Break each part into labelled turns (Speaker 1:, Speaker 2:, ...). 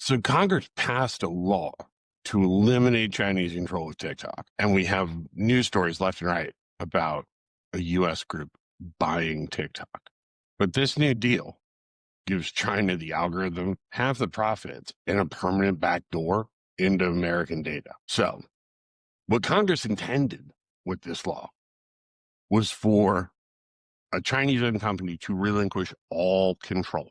Speaker 1: So Congress passed a law to eliminate Chinese control of TikTok. And we have news stories left and right about a US group buying TikTok. But this new deal gives China the algorithm, half the profits, and a permanent backdoor into American data. So what Congress intended with this law was for a Chinese-owned company to relinquish all control.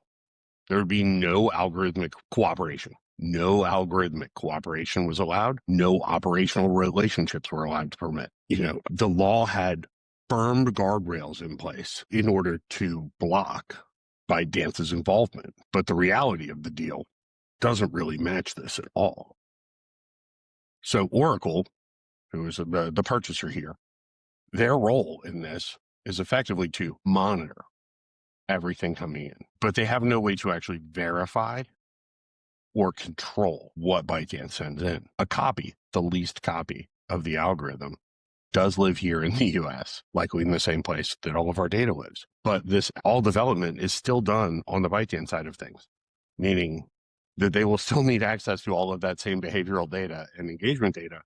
Speaker 1: There would be no algorithmic cooperation. No algorithmic cooperation was allowed. No operational relationships were allowed to permit. The law had firm guardrails in place in order to block ByteDance's involvement. But the reality of the deal doesn't really match this at all. So Oracle, who is the purchaser here, their role in this is effectively to monitor everything coming in, but they have no way to actually verify or control what ByteDance sends in. A copy, the least copy of the algorithm, does live here in the US, likely in the same place that all of our data lives. But all development is still done on the ByteDance side of things, meaning that they will still need access to all of that same behavioral data and engagement data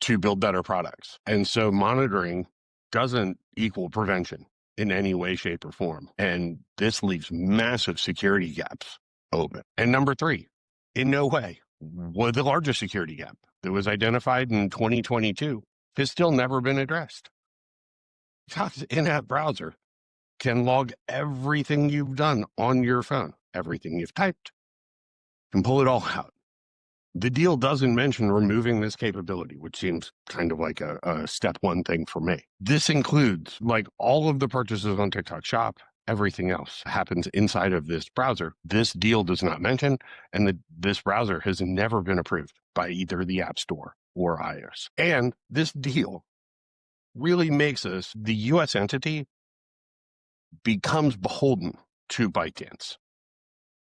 Speaker 1: to build better products. And so monitoring doesn't equal prevention in any way, shape, or form. And this leaves massive security gaps open. And number three, in no way was the largest security gap that was identified in 2022 has still never been addressed. TikTok's in-app browser can log everything you've done on your phone, everything you've typed, can pull it all out. The deal doesn't mention removing this capability, which seems kind of like a step one thing for me. This includes like all of the purchases on TikTok Shop, everything else happens inside of this browser. This deal does not mention, and this browser has never been approved by either the App Store or iOS. And this deal really makes us, the US entity becomes beholden to ByteDance.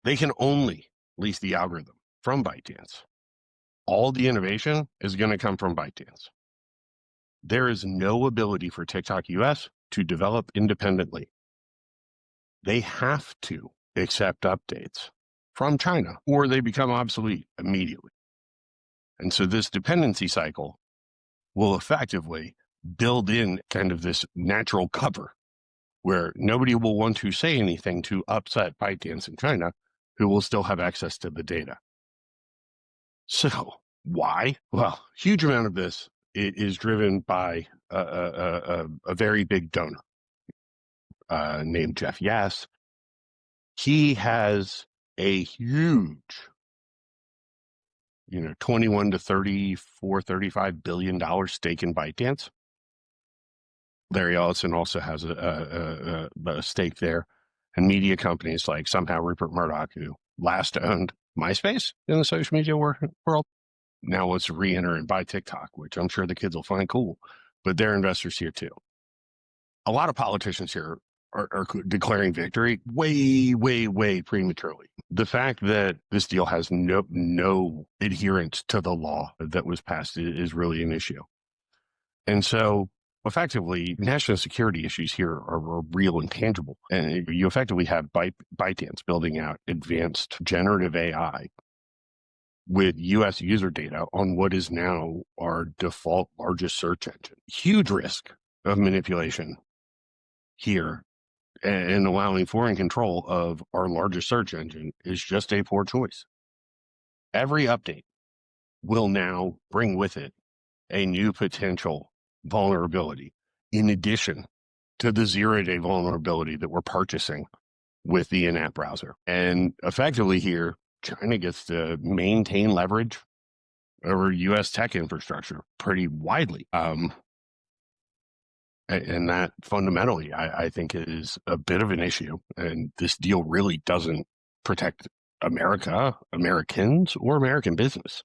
Speaker 1: They can only lease the algorithm from ByteDance. All the innovation is going to come from ByteDance. There is no ability for TikTok US to develop independently. They have to accept updates from China or they become obsolete immediately. And so this dependency cycle will effectively build in kind of this natural cover where nobody will want to say anything to upset ByteDance in China, who will still have access to the data. So why? Well, huge amount of this is driven by a very big donor named Jeff Yass. He has a huge, 21 to 34, $35 billion stake in ByteDance. Larry Ellison also has a stake there. And media companies like somehow Rupert Murdoch, who last owned MySpace in the social media world, now wants to re-enter and buy TikTok, which I'm sure the kids will find cool, but they're investors here too. A lot of politicians here are declaring victory way, way, way prematurely. The fact that this deal has no adherence to the law that was passed is really an issue. And so effectively, national security issues here are real and tangible. And you effectively have ByteDance building out advanced generative AI with US user data on what is now our default largest search engine. Huge risk of manipulation here, and allowing foreign control of our largest search engine is just a poor choice. Every update will now bring with it a new potential vulnerability in addition to the zero-day vulnerability that we're purchasing with the in-app browser. And effectively here, China gets to maintain leverage over US tech infrastructure pretty widely. And that fundamentally, I think, is a bit of an issue. And this deal really doesn't protect America, Americans, or American business.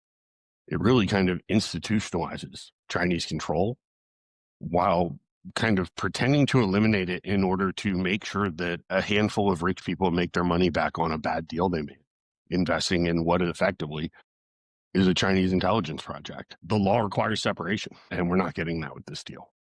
Speaker 1: It really kind of institutionalizes Chinese control while kind of pretending to eliminate it in order to make sure that a handful of rich people make their money back on a bad deal they made, investing in what effectively is a Chinese intelligence project. The law requires separation, and we're not getting that with this deal.